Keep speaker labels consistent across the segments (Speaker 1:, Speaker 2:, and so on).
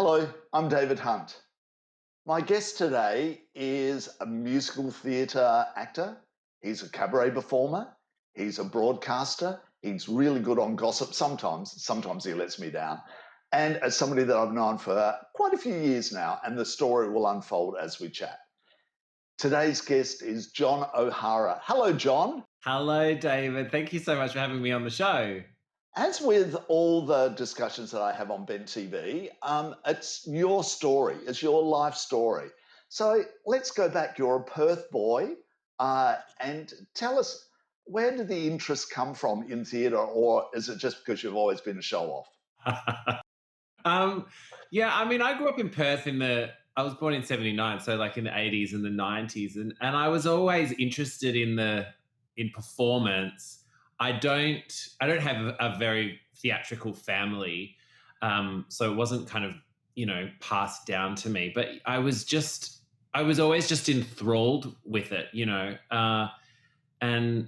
Speaker 1: Hello, I'm David Hunt. My guest today is a musical theatre actor. He's a cabaret performer. He's a broadcaster. He's really good on gossip sometimes. Sometimes he lets me down. And as somebody that I've known for quite a few years now, and the story will unfold as we chat. Today's guest is John O'Hara. Hello, John.
Speaker 2: Hello, David. Thank you so much for having me on the show.
Speaker 1: As with all the discussions that I have on Ben TV, it's your story, it's your life story. So let's go back. You're a Perth boy, and tell us, where did the interest come from in theatre, or is it just because you've always been a show off?
Speaker 2: I grew up in Perth I was born in 79, so like in the 80s and the 90s. And I was always interested in performance. I don't have a very theatrical family, so it wasn't kind of, passed down to me. But I was always just enthralled with it, and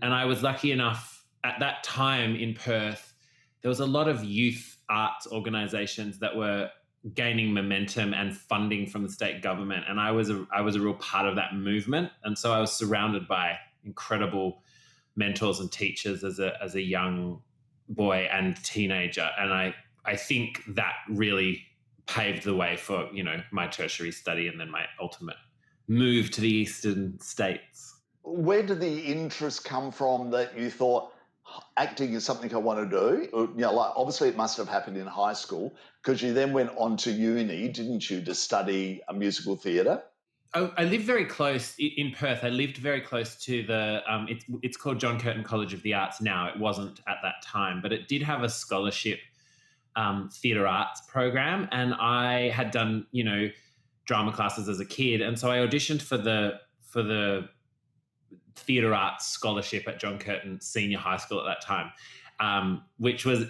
Speaker 2: I was lucky enough at that time in Perth. There was a lot of youth arts organisations that were gaining momentum and funding from the state government, and I was a real part of that movement. And so I was surrounded by incredible mentors and teachers as a young boy and teenager, and I think that really paved the way for my tertiary study and then my ultimate move to the eastern states.
Speaker 1: Where did the interest come from that you thought acting is something I want to do? Like obviously it must have happened in high school, because you then went on to uni, didn't you, to study a musical theatre?
Speaker 2: I lived very close in Perth. I lived very close to it's called John Curtin College of the Arts now. It wasn't at that time, but it did have a scholarship theatre arts program. And I had done, drama classes as a kid. And so I auditioned for the theatre arts scholarship at John Curtin Senior High School at that time, which was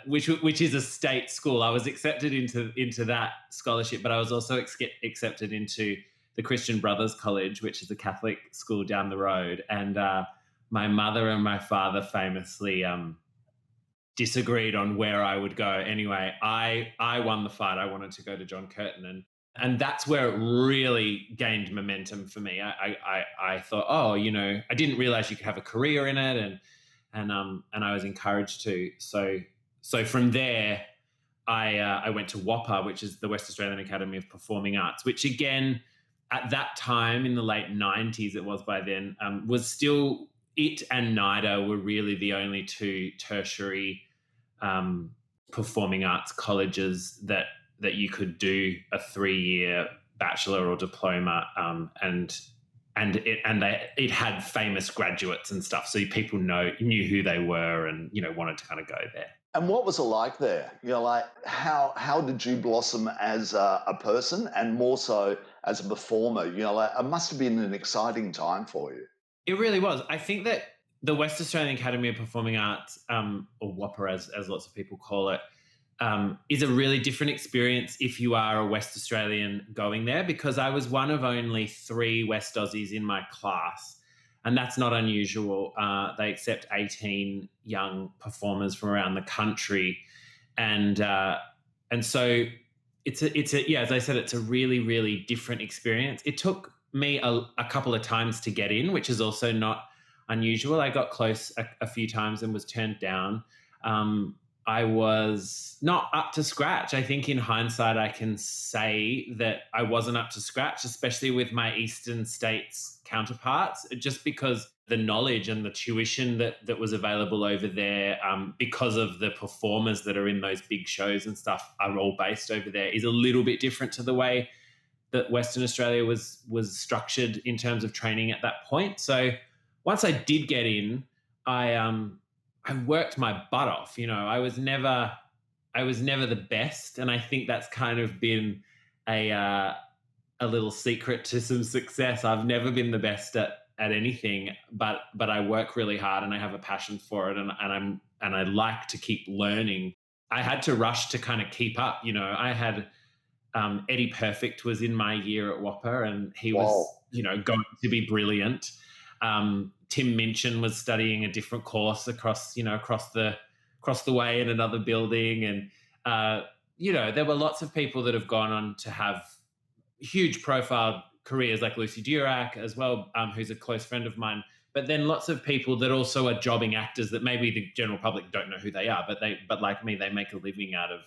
Speaker 2: which is a state school. I was accepted into that scholarship, but I was also accepted into the Christian Brothers College, which is a Catholic school down the road. And my mother and my father famously disagreed on where I would go. Anyway, I won the fight. I wanted to go to John Curtin, and that's where it really gained momentum for me. I thought, I didn't realize you could have a career in it, and I was encouraged to. So from there, I went to WAPA, which is the West Australian Academy of Performing Arts, which again, at that time in the late 90s, it was by then, was still, it and NIDA were really the only two tertiary performing arts colleges that you could do a 3-year bachelor or diploma, and it had famous graduates and stuff, so people knew who they were and wanted to kind of go there.
Speaker 1: And what was it like there? Like how did you blossom as a person, and more so as a performer? It must have been an exciting time for you.
Speaker 2: It really was. I think that the West Australian Academy of Performing Arts, or WAPA as lots of people call it, is a really different experience if you are a West Australian going there, because I was one of only 3 West Aussies in my class, and that's not unusual. They accept 18 young performers from around the country, and so it's as I said, it's a really, really different experience. It took me a couple of times to get in, which is also not unusual. I got close a few times and was turned down. I was not up to scratch. I think in hindsight, I can say that I wasn't up to scratch, especially with my Eastern States counterparts, just because the knowledge and the tuition that was available over there, because of the performers that are in those big shows and stuff are all based over there, is a little bit different to the way that Western Australia was structured in terms of training at that point. So once I did get in, I worked my butt off. I was never the best, and I think that's kind of been a little secret to some success. I've never been the best at anything, but I work really hard and I have a passion for it, and I like to keep learning. I had to rush to kind of keep up. I had Eddie Perfect was in my year at WAPA, and he was going to be brilliant. Tim Minchin was studying a different course across the way in another building, and there were lots of people that have gone on to have huge profile careers, like Lucy Durack as well, who's a close friend of mine. But then lots of people that also are jobbing actors that maybe the general public don't know who they are, but like me, they make a living out of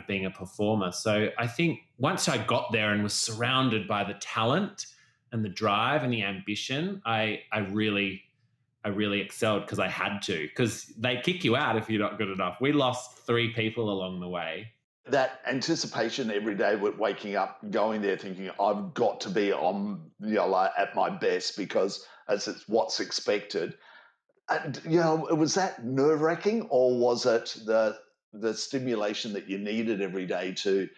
Speaker 2: being a performer. So I think once I got there and was surrounded by the talent and the drive and the ambition, I really excelled because I had to, because they kick you out if you're not good enough. We lost 3 people along the way.
Speaker 1: That anticipation every day with waking up, going there thinking, I've got to be on, like at my best because it's what's expected. And, was that nerve-wracking, or was it the stimulation that you needed every day to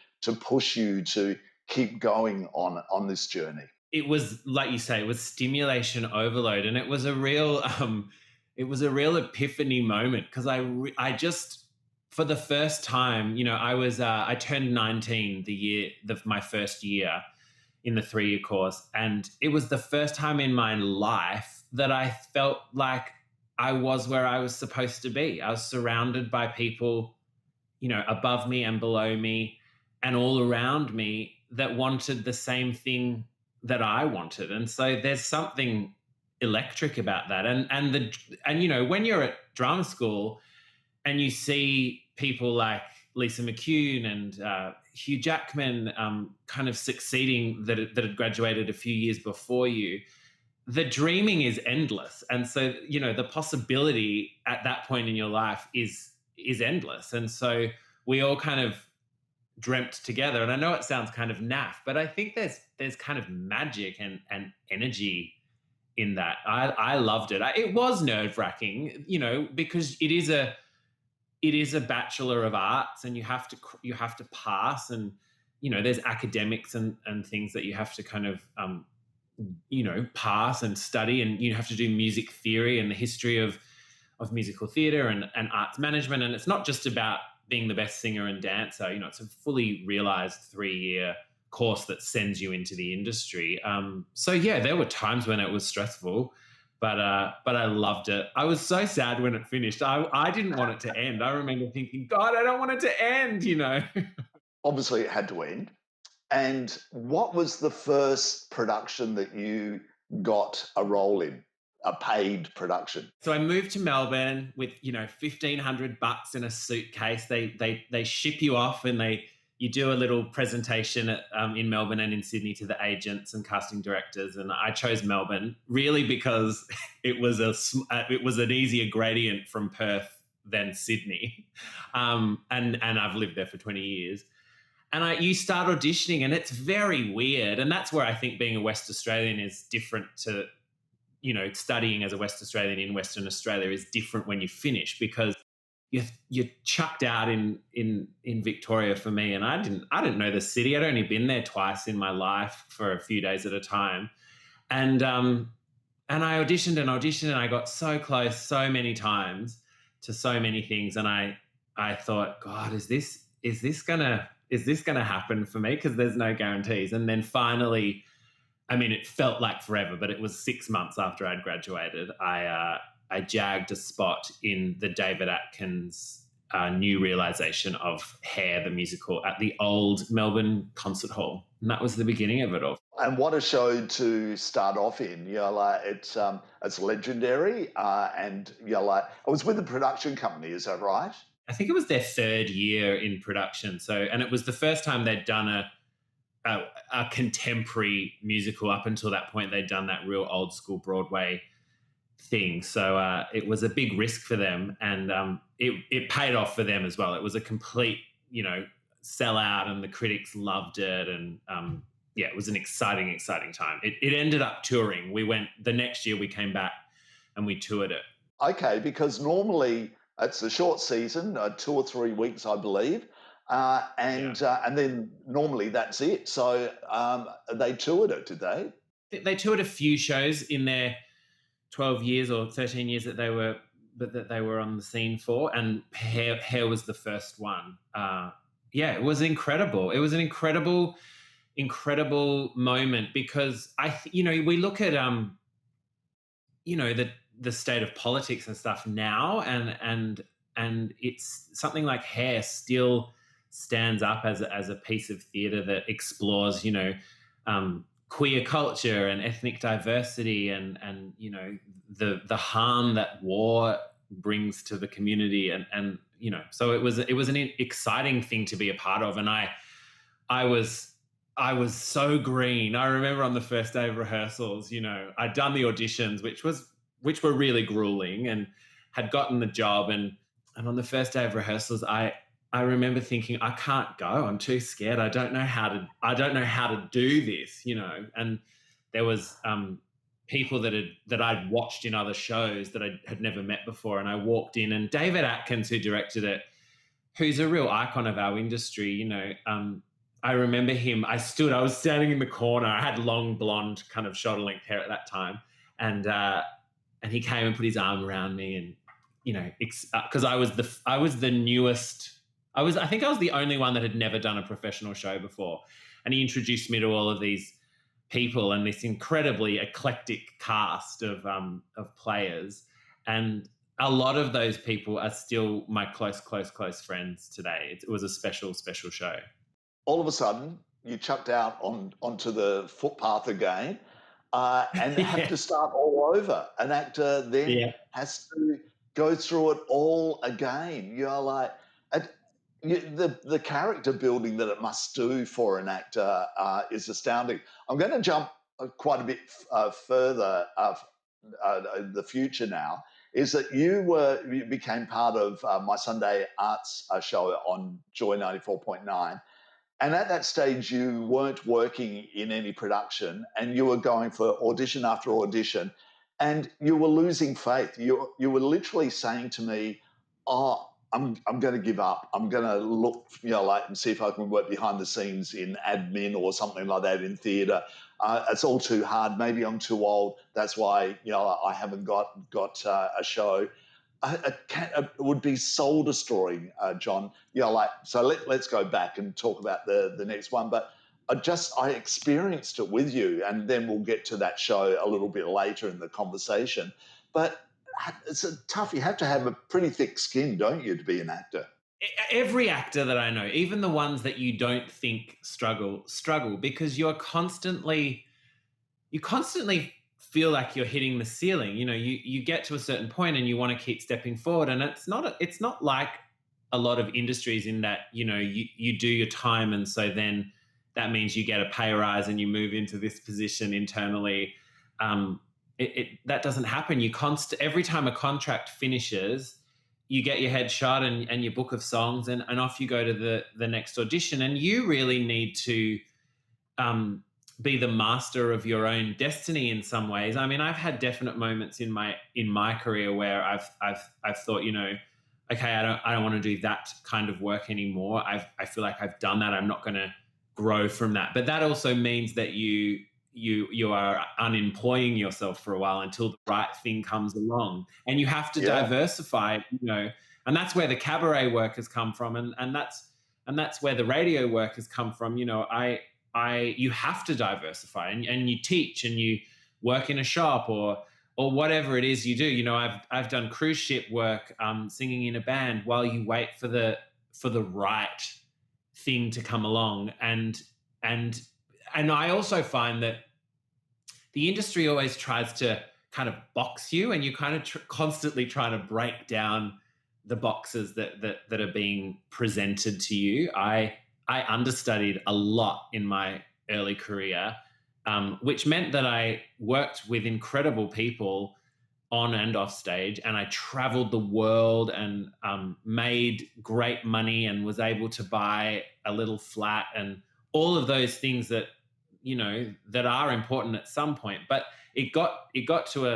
Speaker 1: push you to keep going on this journey?
Speaker 2: It was, like you say, it was stimulation overload, and it was a real epiphany moment, because I just, for the first time, I turned 19 my first year in the 3-year course, and it was the first time in my life that I felt like I was where I was supposed to be. I was surrounded by people, above me and below me and all around me that wanted the same thing that I wanted. And so there's something electric about that. And when you're at drama school and you see people like Lisa McCune and Hugh Jackman kind of succeeding that had graduated a few years before you, the dreaming is endless. And so, the possibility at that point in your life is endless. And so we all kind of dreamt together. And I know it sounds kind of naff, but I think there's kind of magic and energy in that. I loved it. It was nerve-wracking, because it is a Bachelor of Arts, and you have to pass, and there's academics and things that you have to kind of pass and study, and you have to do music theory and the history of musical theatre and arts management. And it's not just about being the best singer and dancer. It's a fully realized 3-year course that sends you into the industry. So yeah, there were times when it was stressful, but I loved it. I was so sad when it finished. I didn't want it to end. I remember thinking, God, I don't want it to end,
Speaker 1: Obviously it had to end. And what was the first production that you got a role in, a paid production?
Speaker 2: So I moved to Melbourne with, $1,500 in a suitcase. They ship you off, and you do a little presentation in Melbourne and in Sydney to the agents and casting directors. And I chose Melbourne really because it was an easier gradient from Perth than Sydney. And I've lived there for 20 years. And you start auditioning, and it's very weird. And that's where I think being a West Australian is different to, studying as a West Australian in Western Australia is different when you finish, because you're chucked out in Victoria for me. And I didn't know the city. I'd only been there twice in my life for a few days at a time. And I auditioned and I got so close so many times to so many things. And I thought, God, is this gonna happen for me? Because there's no guarantees. And then finally, it felt like forever, but it was 6 months after I'd graduated. I jagged a spot in the David Atkins new realisation of Hair, the musical, at the old Melbourne Concert Hall. And that was the beginning of it all.
Speaker 1: And what a show to start off in. It's legendary. And I was with the production company, is that right?
Speaker 2: I think it was their 3rd year in production. And it was the first time they'd done a contemporary musical. Up until that point, they'd done that real old school Broadway thing. So it was a big risk for them, and it paid off for them as well. It was a complete, sellout, and the critics loved it. And it was an exciting time. It ended up touring. The next year we came back and we toured it.
Speaker 1: Okay, because normally it's a short season, 2 or 3 weeks, I believe. And then normally that's it. So they toured it, did they?
Speaker 2: They toured a few shows in their 12 years or 13 years that they were on the scene for, and Hair was the first one. It was incredible. It was an incredible moment, because we look at the state of politics and stuff now, and it's something like Hair still stands up as a piece of theatre that explores, queer culture and ethnic diversity, and the harm that war brings to the community, and so it was an exciting thing to be a part of. And I was so green. I remember on the first day of rehearsals, I'd done the auditions, which were really grueling, and had gotten the job, and on the first day of rehearsals, I remember thinking, I can't go. I'm too scared. I don't know how to do this, And there was people that I'd watched in other shows that I had never met before, and I walked in, and David Atkins, who directed it, who's a real icon of our industry, I remember him. I was standing in the corner. I had long blonde kind of shoulder length hair at that time, and he came and put his arm around me, and because I was the newest. I think I was the only one that had never done a professional show before, and he introduced me to all of these people and this incredibly eclectic cast of players, and a lot of those people are still my close friends today. It was a special show.
Speaker 1: All of a sudden, you chucked out onto the footpath again, and have to start all over. An actor then has to go through it all again. You're like, the character building that it must do for an actor is astounding. I'm going to jump quite a bit further the future now. Is that you became part of my Sunday arts show on Joy 94.9. And at that stage, you weren't working in any production, and you were going for audition after audition, and you were losing faith. You were literally saying to me, "Oh, I'm going to give up. I'm going to look, and see if I can work behind the scenes in admin or something like that in theatre. It's all too hard. Maybe I'm too old. That's why I haven't got a show." It would be soul destroying, John. So let's go back and talk about the next one. But I experienced it with you, and then we'll get to that show a little bit later in the conversation. But it's tough. You have to have a pretty thick skin, don't you, to be an actor?
Speaker 2: Every actor that I know, even the ones that you don't think struggle, because you constantly feel like you're hitting the ceiling. You get to a certain point and you want to keep stepping forward, and it's not like a lot of industries in that you do your time, and so then that means you get a pay rise and you move into this position internally. That doesn't happen. Every time a contract finishes, you get your head shot and your book of songs, and off you go to the next audition, and you really need to be the master of your own destiny in some ways. I mean, I've had definite moments in my career where I've thought, okay, I don't want to do that kind of work anymore. I feel like I've done that. I'm not going to grow from that. But that also means that you are unemploying yourself for a while until the right thing comes along, and you have to diversify, and that's where the cabaret work has come from, and that's where the radio work has come from. You have to diversify, and you teach and you work in a shop or whatever it is you do. I've done cruise ship work, singing in a band while you wait for the right thing to come along. And I also find that the industry always tries to kind of box you, and you kind of constantly trying to break down the boxes that are being presented to you. I understudied a lot in my early career, which meant that I worked with incredible people on and off stage, and I traveled the world and made great money and was able to buy a little flat and all of those things that that are important at some point. But it got to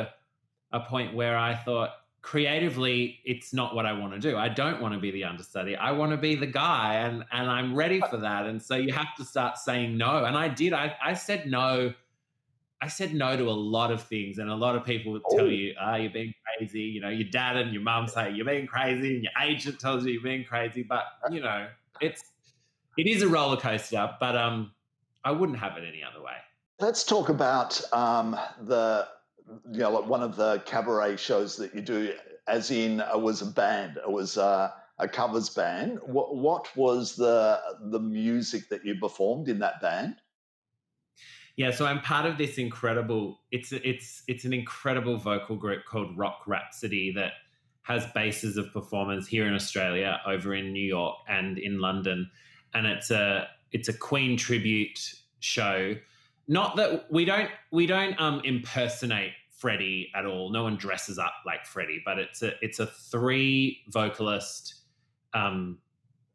Speaker 2: a point where I thought, creatively, it's not what I want to do. I don't want to be the understudy. I want to be the guy, and I'm ready for that. And so you have to start saying no. And I did. I said no. I said no to a lot of things, and a lot of people would tell you, you're being crazy. Your dad and your mum say you're being crazy, and your agent tells you you're being crazy. But it is a roller coaster. But I wouldn't have it any other way.
Speaker 1: Let's talk about like one of the cabaret shows that you do, as in it was a band. It was a covers band. What was the music that you performed in that band?
Speaker 2: Yeah, so I'm part of this incredible. It's an incredible vocal group called Rhapsody that has bases of performers here in Australia, over in New York, and in London, and it's a Queen tribute show. Not that we don't impersonate Freddie at all. No one dresses up like Freddie, but it's a three vocalist um,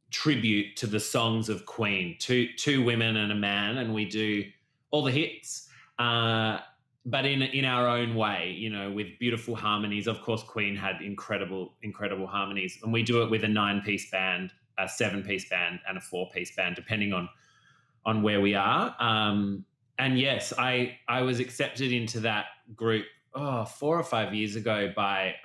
Speaker 2: tribute to the songs of Queen, two women and a man, and we do all the hits, but in our own way, with beautiful harmonies. Of course, Queen had incredible harmonies, and we do it with a 9-piece band, a 7-piece band, and a 4-piece band, depending on where we are. And yes, I was accepted into that group 4 or 5 years ago by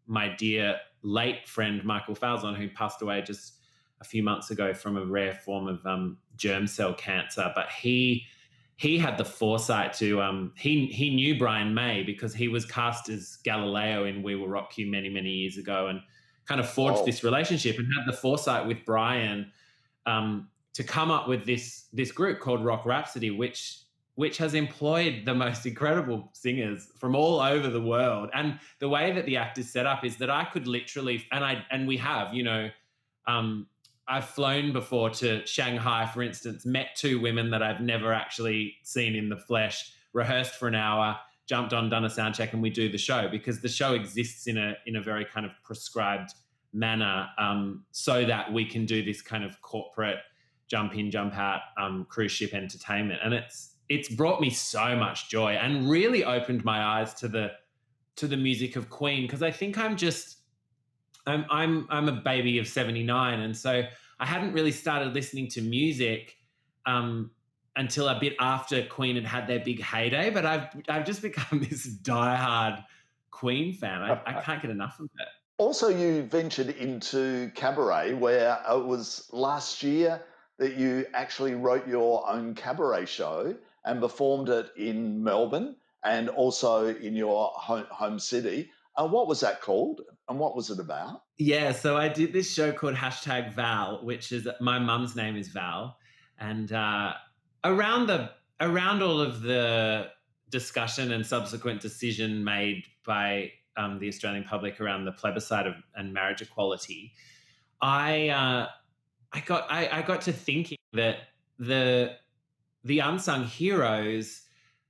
Speaker 2: my dear late friend Michael Falzon, who passed away just a few months ago from a rare form of germ cell cancer. But he had the foresight to he knew Brian May because he was cast as Galileo in We Will Rock You many, many years ago, and kind of forged this relationship, and had the foresight with Brian to come up with this group called Rock Rhapsody, which has employed the most incredible singers from all over the world. And the way that the act is set up is that I could literally, and we have, I've flown before to Shanghai, for instance, met 2 women that I've never actually seen in the flesh, rehearsed for an hour, jumped on, done a sound check, and we do the show, because the show exists in a very kind of prescribed manner, so that we can do this kind of corporate jump in, jump out cruise ship entertainment. And it's brought me so much joy and really opened my eyes to the music of Queen, because I think I'm a baby of 79, and so I hadn't really started listening to music until a bit after Queen had their big heyday. But I've just become this diehard Queen fan. I can't get enough of it.
Speaker 1: Also, you ventured into cabaret, where it was last year that you actually wrote your own cabaret show and performed it in Melbourne and also in your home city. What was that called, and what was it about?
Speaker 2: Yeah, so I did this show called #Val, which is, my mum's name is Val, and around all of the discussion and subsequent decision made by the Australian public around the plebiscite and marriage equality, I got to thinking that the unsung heroes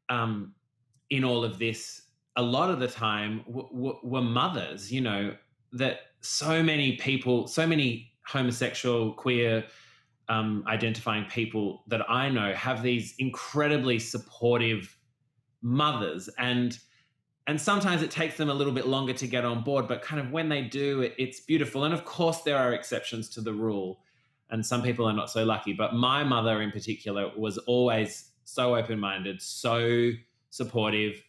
Speaker 2: in all of this, a lot of the time, were mothers. That so many people, so many homosexual, queer, identifying people that I know have these incredibly supportive mothers, and sometimes it takes them a little bit longer to get on board, but kind of when they do, it's beautiful. And of course, there are exceptions to the rule, and some people are not so lucky. But my mother in particular was always so open-minded, so supportive,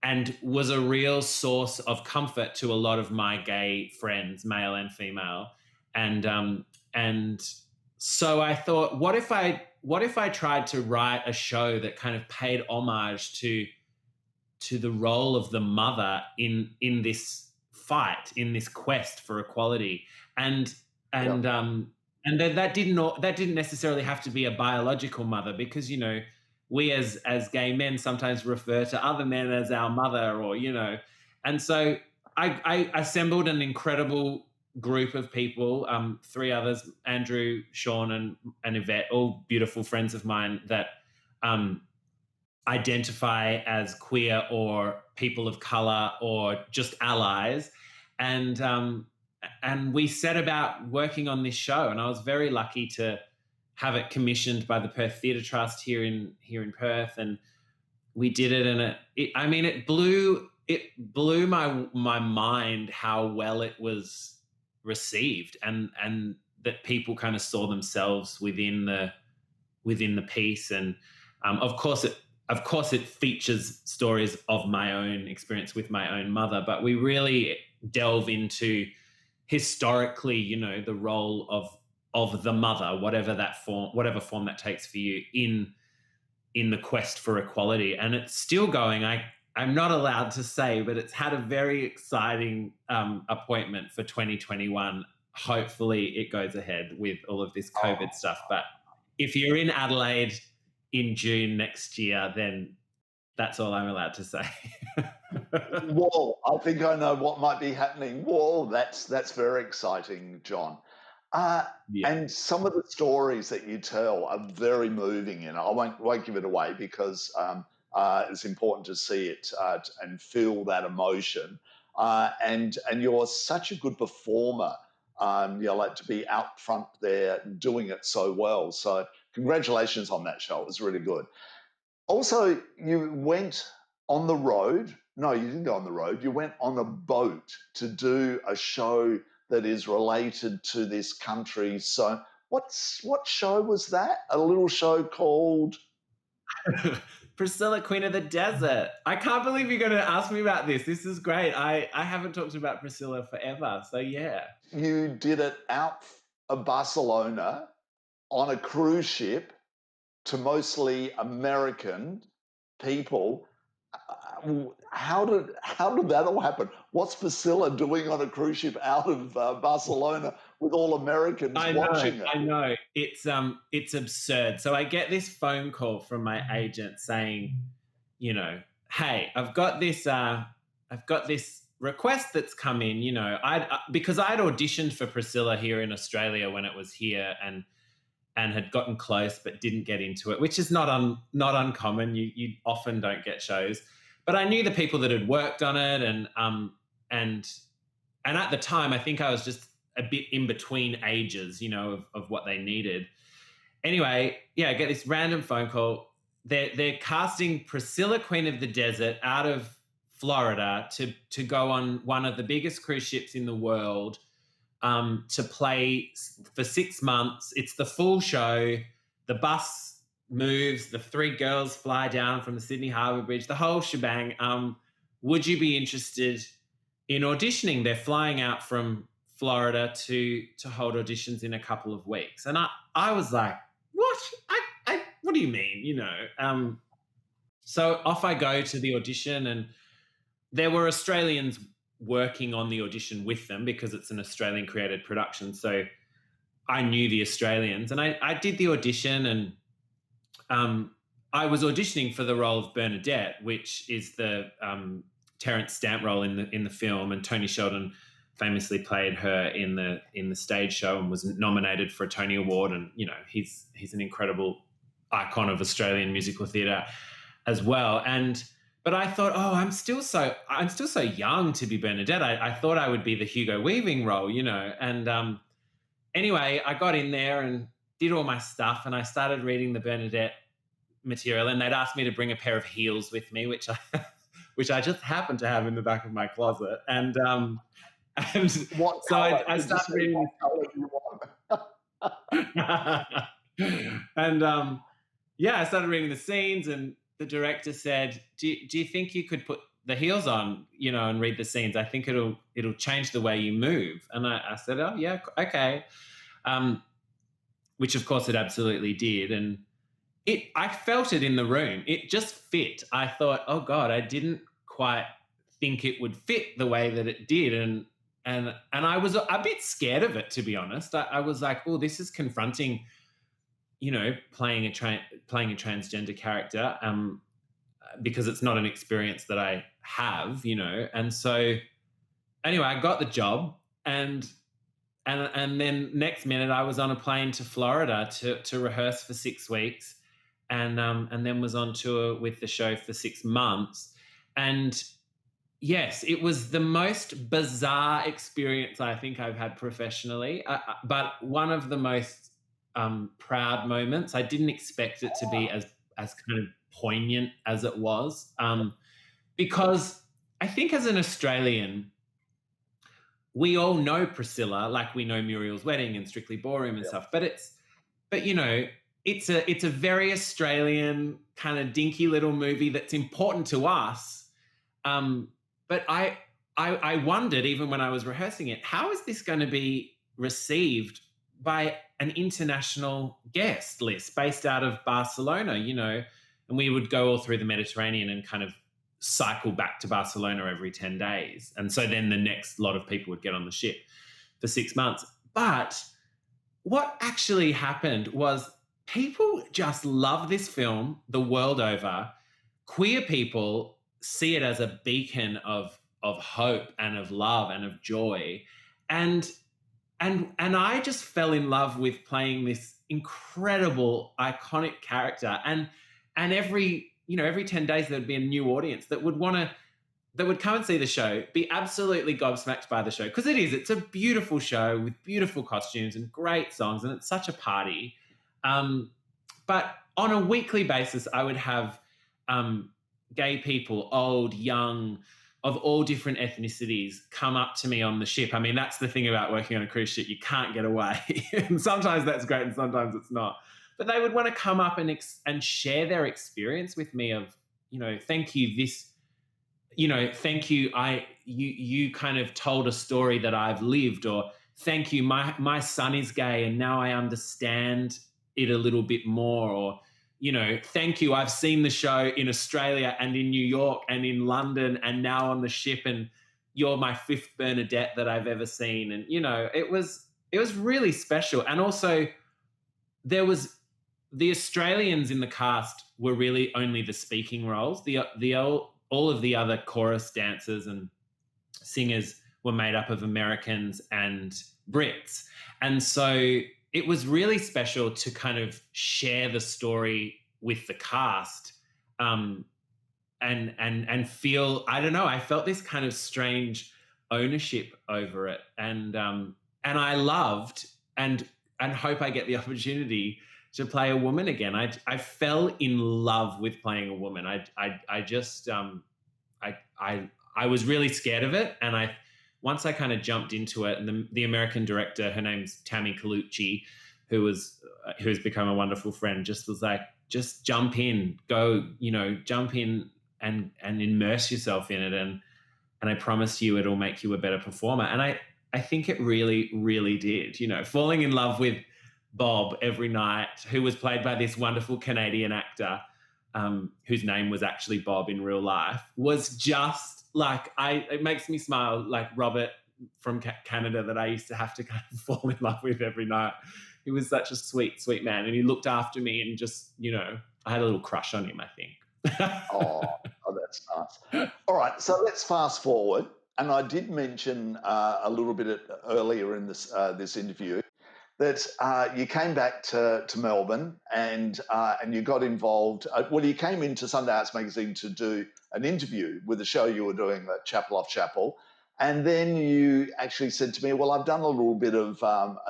Speaker 2: and was a real source of comfort to a lot of my gay friends, male and female. And so I thought, what if I tried to write a show that kind of paid homage to the role of the mother in this fight, in this quest for equality, and that didn't necessarily have to be a biological mother, because we as gay men sometimes refer to other men as our mother, or and so I assembled an incredible group of people, 3 others, Andrew, Sean, and Yvette, all beautiful friends of mine that identify as queer or people of color or just allies, and we set about working on this show. And I was very lucky to have it commissioned by the Perth Theatre Trust here in Perth, and we did it. And it blew my mind how well it was received, and that people kind of saw themselves within the piece. And of course it features stories of my own experience with my own mother, but we really delve into historically, the role of the mother, whatever form that takes for you, in the quest for equality. And it's still going. I'm not allowed to say, but it's had a very exciting appointment for 2021. Hopefully it goes ahead with all of this COVID stuff. But if you're in Adelaide in June next year, then that's all I'm allowed to say.
Speaker 1: Whoa, I think I know what might be happening. Whoa, that's very exciting, John.
Speaker 2: Yeah.
Speaker 1: And some of the stories that you tell are very moving, and I won't give it away because it's important to see it and feel that emotion. And you're such a good performer. Like to be out front there doing it so well. So congratulations on that show. It was really good. Also, you went on the road. No, you didn't go on the road. You went on a boat to do a show that is related to this country. So, what show was that? A little show called
Speaker 2: Priscilla, Queen of the Desert. I can't believe you're going to ask me about this. This is great. I haven't talked about Priscilla forever. So, yeah.
Speaker 1: You did it out of Barcelona on a cruise ship to mostly American people. How did that all happen? What's Priscilla doing on a cruise ship out of Barcelona with all Americans watching it?
Speaker 2: I know. It's absurd. So I get this phone call from my agent saying, hey, I've got this request that's come in. Because I'd auditioned for Priscilla here in Australia when it was here, and had gotten close but didn't get into it, which is not uncommon. You often don't get shows. But I knew the people that had worked on it, and at the time, I think I was just a bit in between ages, of what they needed. Anyway, yeah, I get this random phone call. They're casting Priscilla, Queen of the Desert, out of Florida to go on one of the biggest cruise ships in the world, to play for 6 months. It's the full show. The bus moves, the 3 girls fly down from the Sydney Harbour Bridge, the whole shebang. Would you be interested in auditioning? They're flying out from Florida to hold auditions in a couple of weeks. And I was like, what? What do you mean? So off I go to the audition, and there were Australians working on the audition with them because it's an Australian created production. So I knew the Australians, and I did the audition, and I was auditioning for the role of Bernadette, which is the Terence Stamp role in the film, and Tony Sheldon famously played her in the stage show and was nominated for a Tony Award. And he's an incredible icon of Australian musical theatre as well. But I thought, I'm still so young to be Bernadette. I thought I would be the Hugo Weaving role, And anyway, I got in there and did all my stuff, and I started reading the Bernadette material, and they'd asked me to bring a pair of heels with me, which I just happened to have in the back of my closet. And
Speaker 1: what
Speaker 2: so
Speaker 1: color?
Speaker 2: I started reading. And I started reading the scenes, and the director said, do you think you could put the heels on, and read the scenes? I think it'll change the way you move. And I said, oh yeah, okay. Which of course it absolutely did. And I felt it in the room. It just fit. I thought, oh God, I didn't quite think it would fit the way that it did. And I was a bit scared of it, to be honest. I was like, oh, this is confronting, playing a transgender character, because it's not an experience that I have, And so anyway, I got the job, and then next minute I was on a plane to Florida to rehearse for 6 weeks, and then was on tour with the show for 6 months. And yes, it was the most bizarre experience I think I've had professionally, but one of the most proud moments. I didn't expect it to be as kind of poignant as it was, because I think as an Australian, we all know Priscilla, like we know Muriel's Wedding and Strictly Ballroom and stuff, but it's a very Australian kind of dinky little movie that's important to us. But I wondered, even when I was rehearsing it, how is this going to be received by an international guest list based out of Barcelona, and we would go all through the Mediterranean and kind of cycle back to Barcelona every 10 days. And so then the next lot of people would get on the ship for 6 months. But what actually happened was people just love this film the world over. Queer people see it as a beacon of hope and of love and of joy. And I just fell in love with playing this incredible, iconic character. And every 10 days there'd be a new audience that would come and see the show, be absolutely gobsmacked by the show. Because it's a beautiful show with beautiful costumes and great songs, and it's such a party. But on a weekly basis, I would have gay people, old, young, of all different ethnicities, come up to me on the ship. I mean, that's the thing about working on a cruise ship. You can't get away. And sometimes that's great and sometimes it's not. But they would want to come up and share their experience with me of, thank you, thank you, you kind of told a story that I've lived, or thank you, my son is gay and now I understand it a little bit more, or, thank you, I've seen the show in Australia and in New York and in London and now on the ship, and you're my fifth Bernadette that I've ever seen. And, it was really special. And also there was the Australians in the cast were really only the speaking roles. All of the other chorus dancers and singers were made up of Americans and Brits. And so it was really special to kind of share the story with the cast, and feel, I don't know, I felt this kind of strange ownership over it. And I loved and hope I get the opportunity to play a woman again. I fell in love with playing a woman. I was really scared of it, and once I kind of jumped into it, and the American director, her name's Tammy Colucci, who's become a wonderful friend, just was like, just jump in, go, jump in and immerse yourself in it, and I promise you it'll make you a better performer. And I think it really, really did. Falling in love with Bob every night, who was played by this wonderful Canadian actor, whose name was actually Bob in real life, was just like, it makes me smile, like Robert from Canada that I used to have to kind of fall in love with every night. He was such a sweet, sweet man, and he looked after me, and just, I had a little crush on him, I think.
Speaker 1: Oh, that's nice. All right, so let's fast forward. And I did mention a little bit earlier in this interview that you came back to Melbourne and you got involved. You came into Sunday Arts Magazine to do an interview with the show you were doing at Chapel Off Chapel. And then you actually said to me, well, I've done a little bit of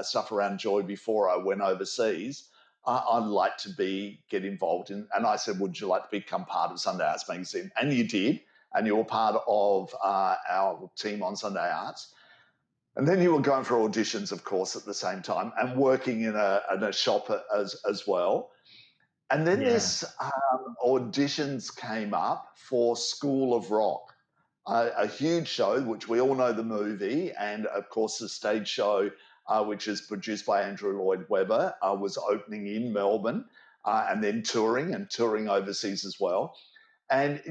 Speaker 1: stuff around Joy before I went overseas. I'd like to get involved in. And I said, would you like to become part of Sunday Arts Magazine? And you did. And you were part of our team on Sunday Arts. And then you were going for auditions, of course, at the same time, and working in a shop as well. And then this auditions came up for School of Rock, a huge show, which we all know the movie, and of course the stage show, which is produced by Andrew Lloyd Webber, was opening in Melbourne, and then touring overseas as well. And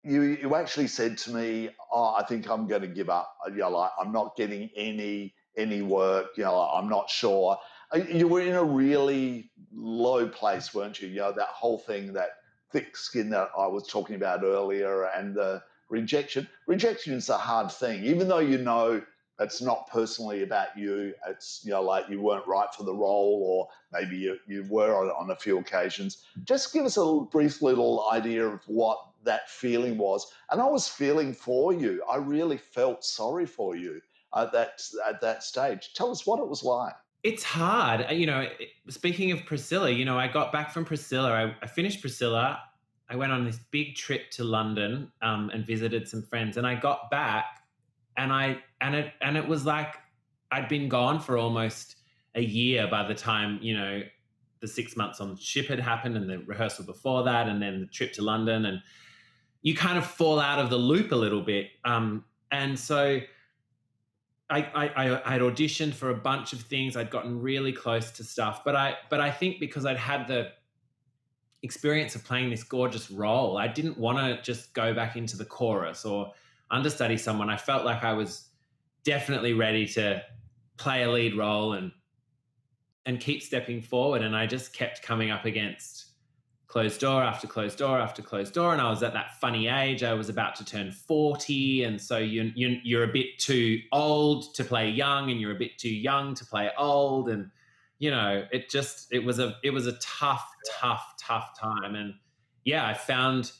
Speaker 1: you actually said to me, I think I'm going to give up. I'm not getting any work. I'm not sure. You were in a really low place, weren't you? That whole thing, that thick skin that I was talking about earlier, and the rejection. Rejection is a hard thing, even though it's not personally about you. It's like you weren't right for the role, or maybe you were on a few occasions. Just give us a brief little idea of what that feeling was. And I was feeling for you. I really felt sorry for you at that stage. Tell us what it was like.
Speaker 2: It's hard. Speaking of Priscilla, I got back from Priscilla. I finished Priscilla. I went on this big trip to London and visited some friends. And I got back, and it was like I'd been gone for almost a year by the time, the 6 months on the ship had happened, and the rehearsal before that, and then the trip to London, and you kind of fall out of the loop a little bit. And so I had auditioned for a bunch of things. I'd gotten really close to stuff, but I think because I'd had experience of playing this gorgeous role. I didn't want to just go back into the chorus or understudy someone. I felt like I was definitely ready to play a lead role and keep stepping forward. And I just kept coming up against closed door after closed door after closed door. And I was at that funny age. I was about to turn 40. And so you're a bit too old to play young, and you're a bit too young to play old. And, you know, it was a tough time. And yeah, I found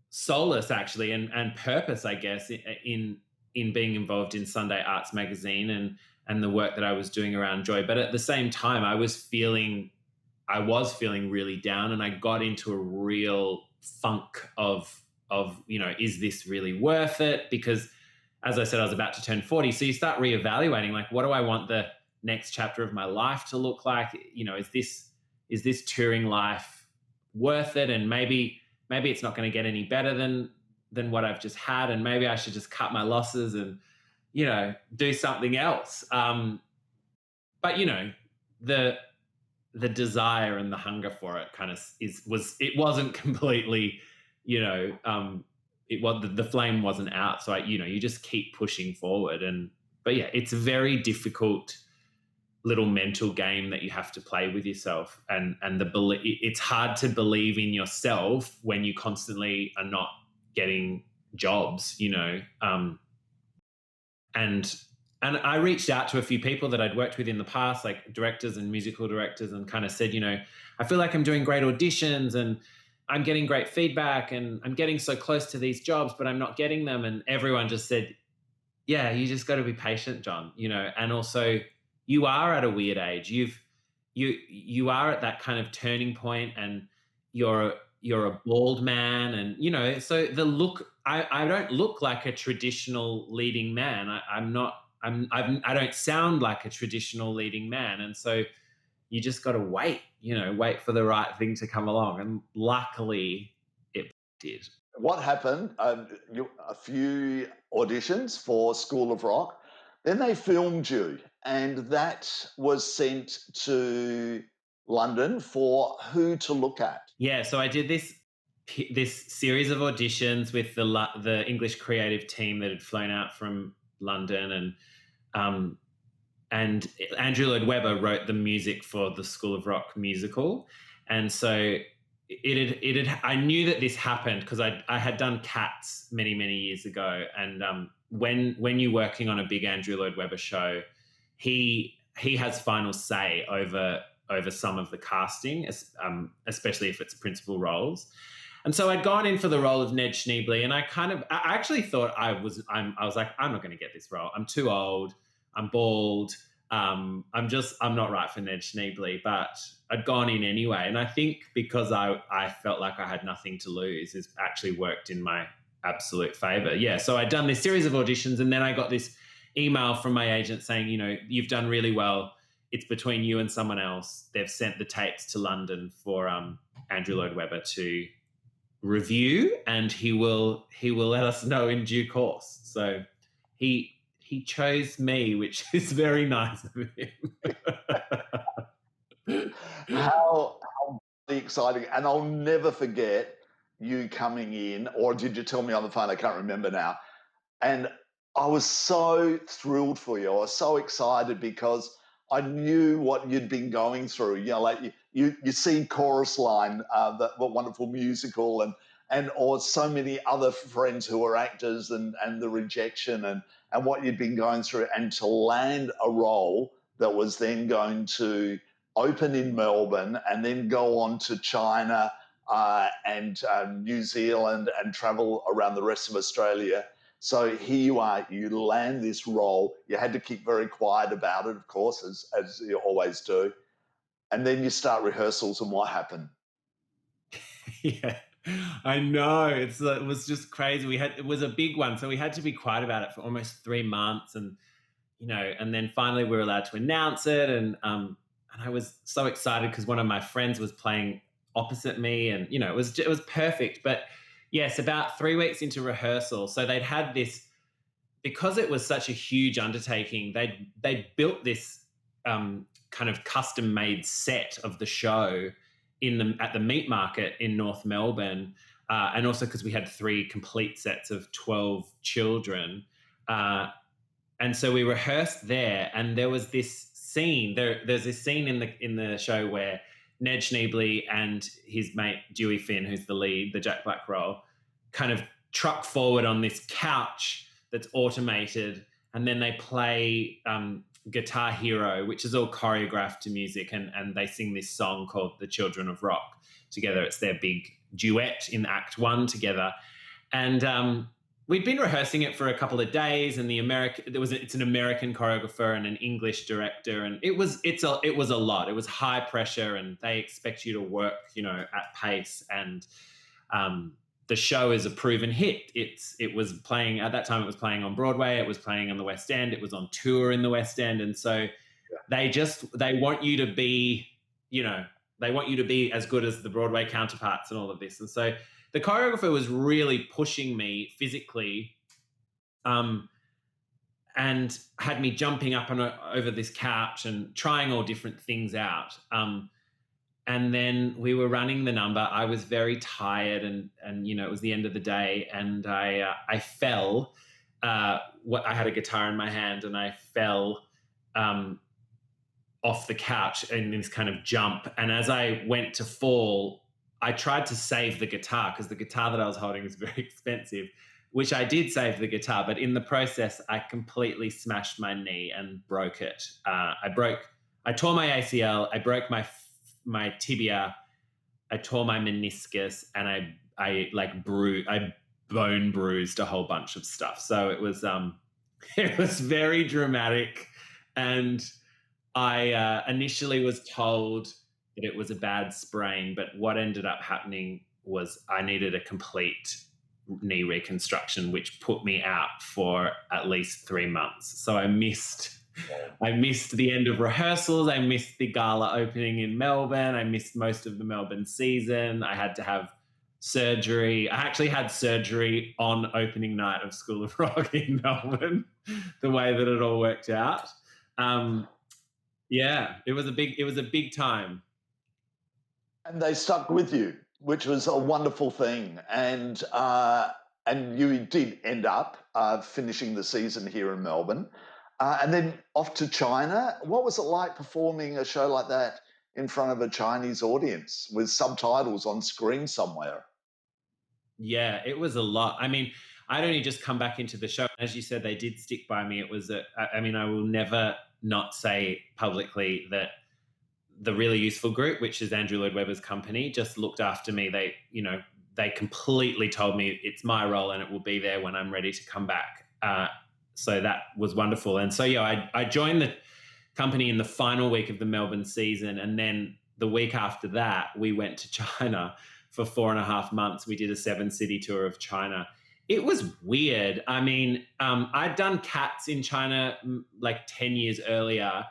Speaker 2: solace actually and purpose, I guess, in being involved in Sunday Arts Magazine and the work that I was doing around joy. But at the same time, I was feeling really down, and I got into a real funk of, you know, is this really worth it? Because as I said, I was about to turn 40. So you start reevaluating, like, what do I want the next chapter of my life to look like? You know, is this touring life worth it? And maybe it's not going to get any better than what I've just had. And maybe I should just cut my losses and, you know, do something else. But, you know, the desire and the hunger for it kind of it wasn't completely, you know, the flame wasn't out. So you just keep pushing forward. But yeah, it's a very difficult little mental game that you have to play with yourself, and it's hard to believe in yourself when you constantly are not getting jobs, you know. And I reached out to a few people that I'd worked with in the past, like directors and musical directors, and kind of said, you know, I feel like I'm doing great auditions and I'm getting great feedback and I'm getting so close to these jobs, but I'm not getting them. And everyone just said, yeah, you just got to be patient, John, you know. And also, you are at a weird age. You are at that kind of turning point, and you're a bald man, and, you know, so the look, I don't look like a traditional leading man. I don't sound like a traditional leading man. And so you just got to wait for the right thing to come along. And luckily it did.
Speaker 1: What happened? A few auditions for School of Rock. Then they filmed you, and that was sent to London for who to look at.
Speaker 2: Yeah, so I did this series of auditions with the English creative team that had flown out from London, and Andrew Lloyd Webber wrote the music for the School of Rock musical. And so I knew that this happened because I had done Cats many years ago, and when you're working on a big Andrew Lloyd Webber show, he has final say over some of the casting, especially if it's principal roles. And so I'd gone in for the role of Ned Schneebly, and I actually thought I was like, I'm not going to get this role. I'm too old. I'm bald. I'm not right for Ned Schneebly, but I'd gone in anyway. And I think because I felt like I had nothing to lose, it's actually worked in my absolute favor. Yeah. So I'd done this series of auditions, and then I got this email from my agent saying, you know, you've done really well. It's between you and someone else. They've sent the tapes to London for Andrew Lloyd Webber to review, and he will let us know in due course. So he chose me, which is very nice of him.
Speaker 1: How exciting. And I'll never forget you coming in, or did you tell me on the phone? I can't remember now. And I was so thrilled for you. I was so excited because I knew what you'd been going through. You know, like you see Chorus Line, that wonderful musical, or so many other friends who are actors, and the rejection and what you'd been going through, and to land a role that was then going to open in Melbourne and then go on to China and New Zealand and travel around the rest of Australia. So here you are, you land this role. You had to keep very quiet about it, of course, as you always do. And then you start rehearsals, and what happened?
Speaker 2: Yeah, I know. It was just crazy. It was a big one, so we had to be quiet about it for almost 3 months, and, you know, and then finally we were allowed to announce it, and I was so excited because one of my friends was playing opposite me, and, you know, it was perfect. But yes, about 3 weeks into rehearsal, so they'd had this, because it was such a huge undertaking. They built this kind of custom made set of the show at the meat market in North Melbourne, and also because we had 3 complete sets of 12 children. And so we rehearsed there, and there was this scene. There's this scene in the show where Ned Schneebly and his mate Dewey Finn, who's the lead, the Jack Black role, kind of truck forward on this couch that's automated, and then they play Guitar Hero, which is all choreographed to music, and they sing this song called The Children of Rock together. It's their big duet in Act 1 together. And we'd been rehearsing it for a couple of days, and it's an American choreographer and an English director, and it was a lot. It was high pressure, and they expect you to work, at pace. And the show is a proven hit. It was playing at that time. It was playing on Broadway. It was playing on the West End. It was on tour in the West End, and so they want you to be, they want you to be as good as the Broadway counterparts and all of this, and so. The choreographer was really pushing me physically, and had me jumping up and over this couch and trying all different things out. And then we were running the number. I was very tired, and it was the end of the day, and I fell. I had a guitar in my hand, and I fell off the couch in this kind of jump. And as I went to fall, I tried to save the guitar, because the guitar that I was holding was very expensive, which I did save the guitar. But in the process, I completely smashed my knee and broke it. I tore my ACL. I broke my tibia. I tore my meniscus, and I bone bruised a whole bunch of stuff. So it was very dramatic. And I initially was told that it was a bad sprain, but what ended up happening was I needed a complete knee reconstruction, which put me out for at least 3 months. So I missed the end of rehearsals. I missed the gala opening in Melbourne. I missed most of the Melbourne season. I had to have surgery. I actually had surgery on opening night of School of Rock in Melbourne, the way that it all worked out. It was a big time.
Speaker 1: And they stuck with you, which was a wonderful thing. And you did end up finishing the season here in Melbourne, and then off to China. What was it like performing a show like that in front of a Chinese audience with subtitles on screen somewhere?
Speaker 2: Yeah, it was a lot. I mean, I'd only just come back into the show. As you said, they did stick by me. It was I will never not say publicly that the Really Useful Group, which is Andrew Lloyd Webber's company, just looked after me. They completely told me it's my role and it will be there when I'm ready to come back. So that was wonderful. And so, I joined the company in the final week of the Melbourne season. And then the week after that, we went to China for 4.5 months. We did a 7-city tour of China. It was weird. I mean, I'd done Cats in China like 10 years earlier.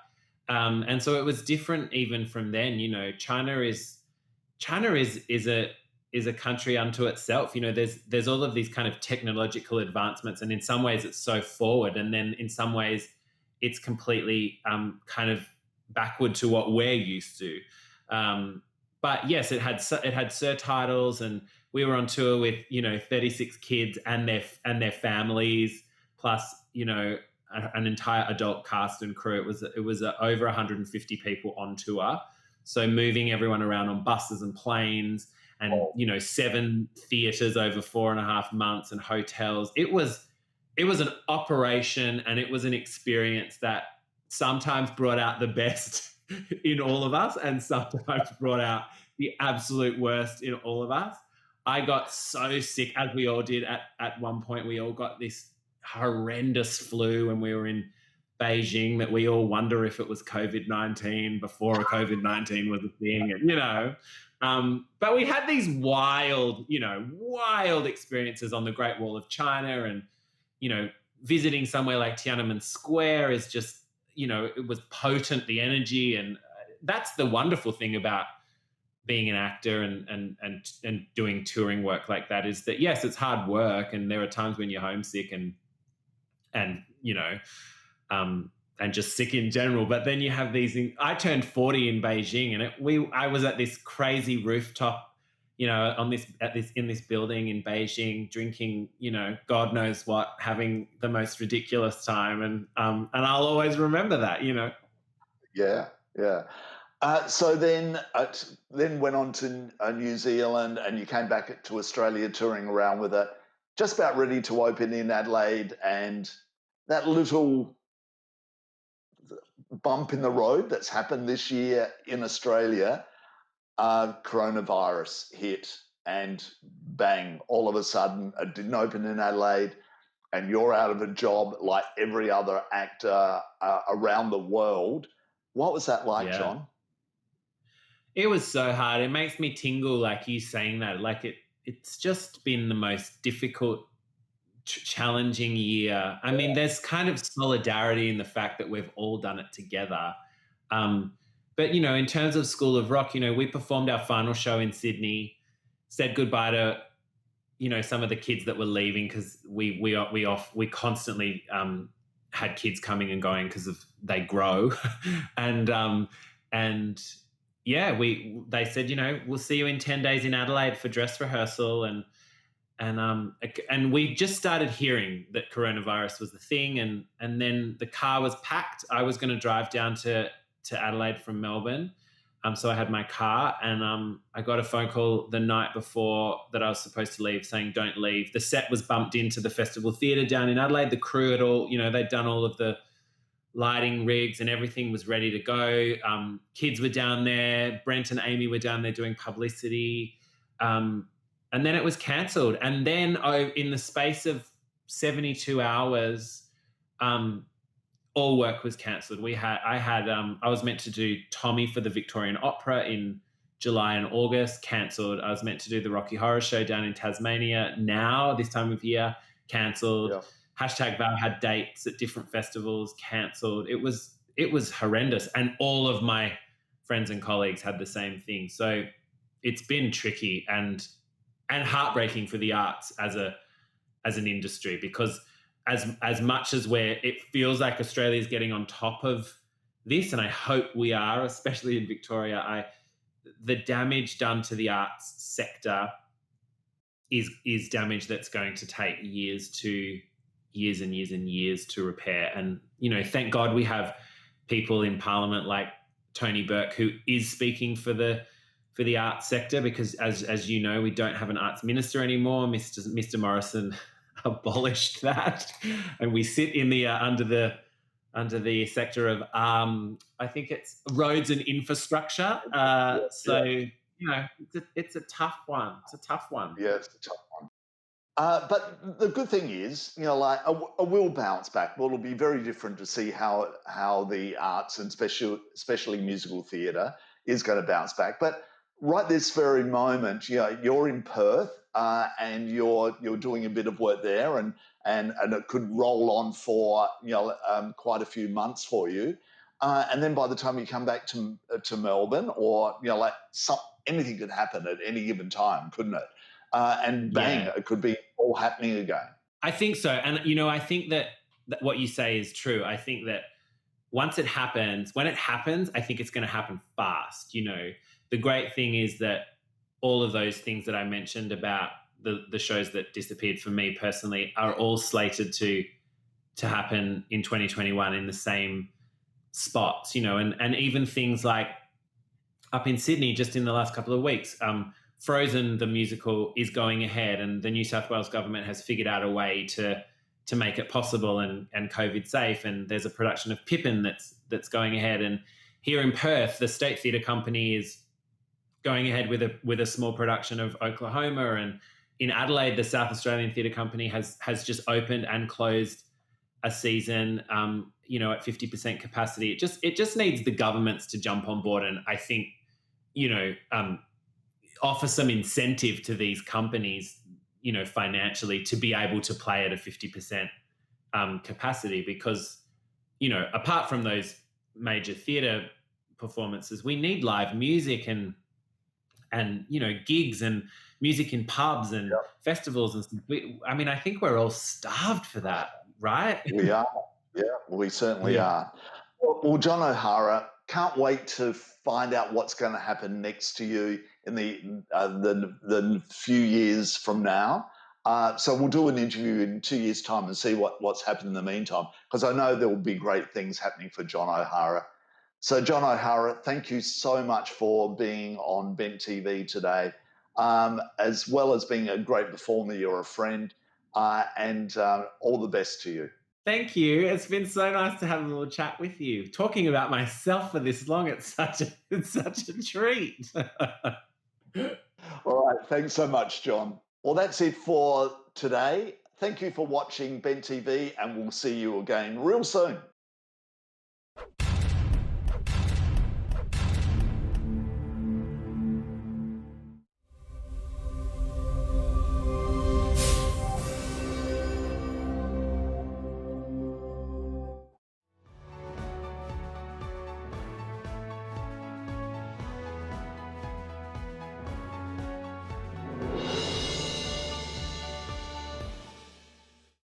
Speaker 2: And so it was different even from then. China is a country unto itself. There's all of these kind of technological advancements, and in some ways it's so forward, and then in some ways it's completely kind of backward to what we're used to. But yes, it had surtitles, and we were on tour with 36 kids and their families, plus an entire adult cast and crew. It was over 150 people on tour. So moving everyone around on buses and planes, and 7 theaters over 4.5 months, and hotels. It was an operation, and it was an experience that sometimes brought out the best in all of us, and sometimes brought out the absolute worst in all of us. I got so sick, as we all did at one point. We all got this horrendous flu when we were in Beijing, that we all wonder if it was COVID-19 before COVID-19 was a thing, but we had these wild experiences on the Great Wall of China, and visiting somewhere like Tiananmen Square is just it was potent, the energy, and that's the wonderful thing about being an actor and doing touring work like that, is that yes, it's hard work, and there are times when you're homesick, and just sick in general. But then you have these. I turned 40 in Beijing, and I was at this crazy rooftop, in this building in Beijing, drinking, God knows what, having the most ridiculous time, and I'll always remember that.
Speaker 1: Yeah, yeah. So then went on to New Zealand, and you came back to Australia touring around with it, just about ready to open in Adelaide, and that little bump in the road that's happened this year in Australia, coronavirus hit, and bang, all of a sudden it didn't open in Adelaide, and you're out of a job like every other actor around the world. What was that like,
Speaker 2: Yeah.
Speaker 1: John?
Speaker 2: It was so hard. It makes me tingle, like you saying that. Like it's just been the most difficult, challenging year. I mean, there's kind of solidarity in the fact that we've all done it together. But in terms of School of Rock, we performed our final show in Sydney, said goodbye to some of the kids that were leaving, because we constantly had kids coming and going because they grow, and yeah, they said, we'll see you in 10 days in Adelaide for dress rehearsal, and we just started hearing that coronavirus was the thing, and then the car was packed. I was going to drive down to Adelaide from Melbourne, so I had my car, and I got a phone call the night before that I was supposed to leave, saying don't leave. The set was bumped into the Festival Theatre down in Adelaide. The crew had all, they'd done all of the lighting rigs and everything was ready to go. Kids were down there. Brent and Amy were down there doing publicity. And then it was cancelled. And then in the space of 72 hours, all work was cancelled. I was meant to do Tommy for the Victorian Opera in July and August, cancelled. I was meant to do the Rocky Horror Show down in Tasmania now, this time of year, cancelled. Yeah. #Val had dates at different festivals, cancelled. It was horrendous. And all of my friends and colleagues had the same thing. So it's been tricky and heartbreaking for the arts as an industry, because as much as it feels like Australia is getting on top of this, and I hope we are, especially in Victoria, the damage done to the arts sector is damage that's going to take years and years to repair. And, thank God we have people in Parliament like Tony Burke, who is speaking for the arts sector, because as you know, we don't have an arts minister anymore. Mr. Morrison abolished that, and we sit in the under the sector of I think it's roads and infrastructure. It's a tough one. It's a tough one.
Speaker 1: Yeah, it's a tough one. But the good thing is, like a will bounce back. Well, it'll be very different to see how the arts and especially musical theatre is going to bounce back. But right this very moment, you're in Perth and you're doing a bit of work there, and it could roll on for quite a few months for you. And then by the time you come back to Melbourne, or anything could happen at any given time, couldn't it? And bang, It could be all happening again.
Speaker 2: I think so. And, I think that what you say is true. I think that when it happens, I think it's going to happen fast. The great thing is that all of those things that I mentioned about the shows that disappeared for me personally are all slated to happen in 2021 in the same spots, and even things like up in Sydney just in the last couple of weeks, Frozen, the musical, is going ahead, and the New South Wales government has figured out a way to make it possible and COVID safe. And there's a production of Pippin that's going ahead. And here in Perth, the State Theatre Company is going ahead with a small production of Oklahoma. And in Adelaide, the South Australian Theatre Company has just opened and closed a season, at 50% capacity. It just needs the governments to jump on board, and I think, offer some incentive to these companies, financially, to be able to play at a 50% capacity, because, apart from those major theatre performances, we need live music and gigs and music in pubs and festivals and stuff. I think we're all starved for that, right?
Speaker 1: We are. Yeah, we certainly
Speaker 2: Yeah.
Speaker 1: are. Well, John O'Hara, can't wait to find out what's going to happen next to you in the few years from now. So we'll do an interview in 2 years' time and see what's happened in the meantime, because I know there will be great things happening for John O'Hara. So, John O'Hara, thank you so much for being on Bent TV today. As well as being a great performer, you're a friend, and all the best to you.
Speaker 2: Thank you. It's been so nice to have a little chat with you. Talking about myself for this long, it's such a treat.
Speaker 1: All right. Thanks so much, John. Well, that's it for today. Thank you for watching Ben TV, and we'll see you again real soon.